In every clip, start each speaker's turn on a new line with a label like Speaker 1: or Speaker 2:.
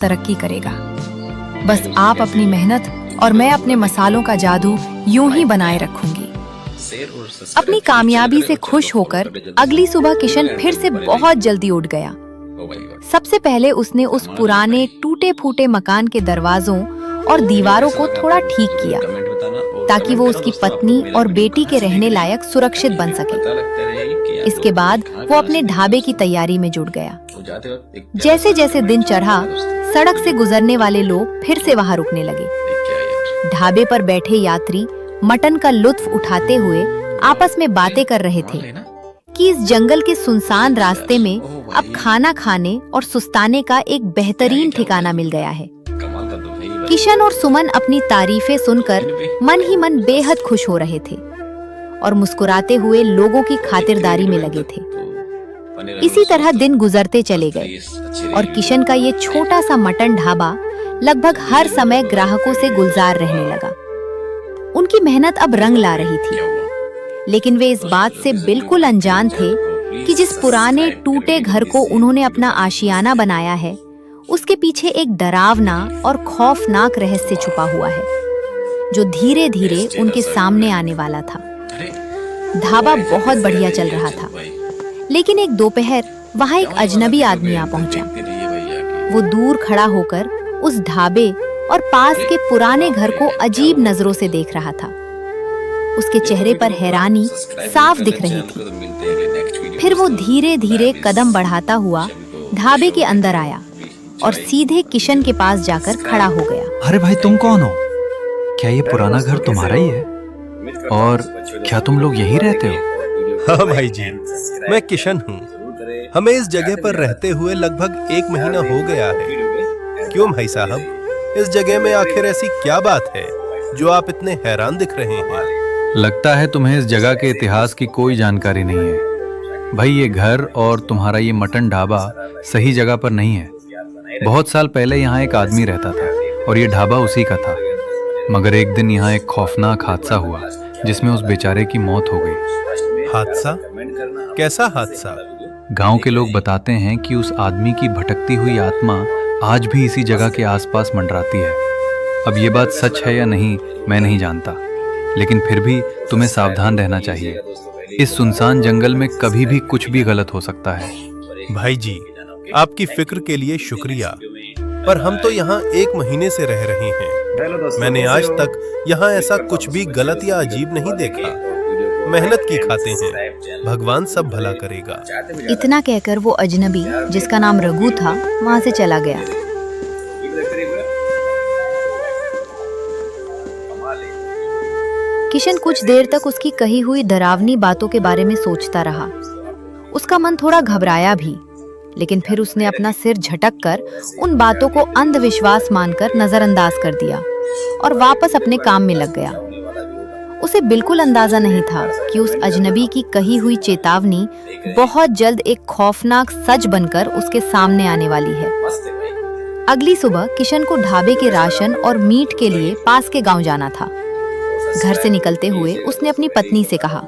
Speaker 1: तरक्की करेगा। बस आप अपनी मेहनत और मैं अपने मसालों का जादू यूं ही बनाए रखूंगी। अपनी कामयाबी से खुश होकर अगली सुबह किशन फिर से बहुत जल्दी उठ गया। सबसे पहले उसने उस पुराने टूटे फूटे मकान के दरवाजों और दीवारों को थोड़ा ठीक किया ताकि वो उसकी पत्नी और बेटी के रहने लायक सुरक्षित बन सके। इसके बाद वो अपने ढाबे की तैयारी में जुट गया। जैसे जैसे दिन चढ़ा, सड़क से गुजरने वाले लोग फिर से वहां रुकने लगे। ढाबे पर बैठे यात्री मटन का लुत्फ उठाते हुए आपस में बातें कर रहे थे कि इस जंगल के सुनसान रास्ते में अब खाना खाने और सुस्ताने का एक बेहतरीन ठिकाना मिल गया है। किशन और सुमन अपनी तारीफें सुनकर मन ही मन बेहद खुश हो रहे थे और मुस्कुराते हुए लोगों की खातिरदारी में लगे थे। इसी तरह दिन गुजरते चले गए और किशन का ये छोटा सा मटन ढाबा लगभग हर समय ग्राहकों से गुलजार रहने लगा। उनकी मेहनत अब रंग ला रही थी, लेकिन वे इस बात से बिल्कुल अनजान थे कि जिस पुराने टूटे घर को उन्होंने अपना आशियाना बनाया है, उसके पीछे एक डरावना और खौफनाक रहस्य छुपा हुआ है जो धीरे धीरे उनके सामने आने वाला था। ढाबा बहुत बढ़िया चल रहा था, लेकिन एक दोपहर वहां एक अजनबी आदमी आ पहुंचा। वो दूर खड़ा होकर उस ढाबे और पास के पुराने घर को अजीब नजरों से देख रहा था। उसके चेहरे पर हैरानी साफ दिख रही थी। फिर वो धीरे धीरे कदम बढ़ाता हुआ ढाबे के अंदर आया और सीधे किशन के पास जाकर खड़ा हो गया।
Speaker 2: अरे भाई, तुम कौन हो? क्या ये पुराना घर तुम्हारा ही है? और क्या तुम लोग यही रहते हो?
Speaker 3: हाँ भाई जी, मैं किशन हूँ। हमें इस जगह पर रहते हुए लगभग 1 महीना हो गया है। क्यों भाई साहब, इस जगह में आखिर ऐसी क्या बात है जो आप इतने हैरान दिख रहे हैं?
Speaker 2: लगता है तुम्हें इस जगह के इतिहास की कोई जानकारी नहीं है। भाई, ये घर और तुम्हारा ये मटन ढाबा सही जगह पर नहीं है। बहुत साल पहले यहाँ एक आदमी रहता था और ये ढाबा उसी का था। मगर एक दिन यहाँ एक खौफनाक हादसा हुआ जिसमें उस बेचारे की मौत हो गई।
Speaker 3: हादसा? कैसा हादसा?
Speaker 2: गांव के लोग बताते हैं कि उस आदमी की भटकती हुई आत्मा आज भी इसी जगह के आसपास मंडराती है। अब ये बात सच है या नहीं मैं नहीं जानता, लेकिन फिर भी तुम्हें सावधान रहना चाहिए। इस सुनसान जंगल में कभी भी कुछ भी गलत हो सकता है।
Speaker 3: भाई जी, आपकी फिक्र के लिए शुक्रिया, पर हम तो यहाँ 1 महीने से रह रहे हैं। मैंने आज तक यहाँ ऐसा कुछ भी गलत या अजीब नहीं देखा। मेहनत की खाते हैं, भगवान सब भला करेगा।
Speaker 1: इतना कहकर वो अजनबी, जिसका नाम रघु था, वहां से चला गया। किशन कुछ देर तक उसकी कही हुई डरावनी बातों के बारे में सोचता रहा। उसका मन थोड़ा घबराया भी, लेकिन फिर उसने अपना सिर झटककर उन बातों को अंधविश्वास मानकर नजरअंदाज कर दिया और वापस अपने काम में लग गया। उसे बिल्कुल अंदाजा नहीं था कि उस अजनबी की कही हुई चेतावनी बहुत जल्द एक खौफनाक सच बनकर उसके सामने आने वाली है। अगली सुबह किशन को ढाबे के राशन और मीट के लिए पास के गांव जाना था। घर से निकलते हुए उसने अपनी पत्नी से कहा,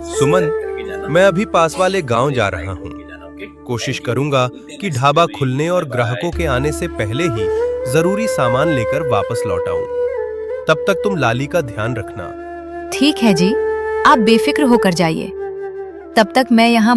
Speaker 3: सुमन, मैं अभी पास वाले गांव जा रहा हूँ। कोशिश करूंगा कि ढाबा खुलने और ग्राहकों के आने से पहले ही जरूरी सामान लेकर वापस लौट आऊं। तब तक तुम लाली का ध्यान रखना।
Speaker 1: ठीक है जी, आप बेफिक्र होकर जाइए। तब तक मैं यहाँ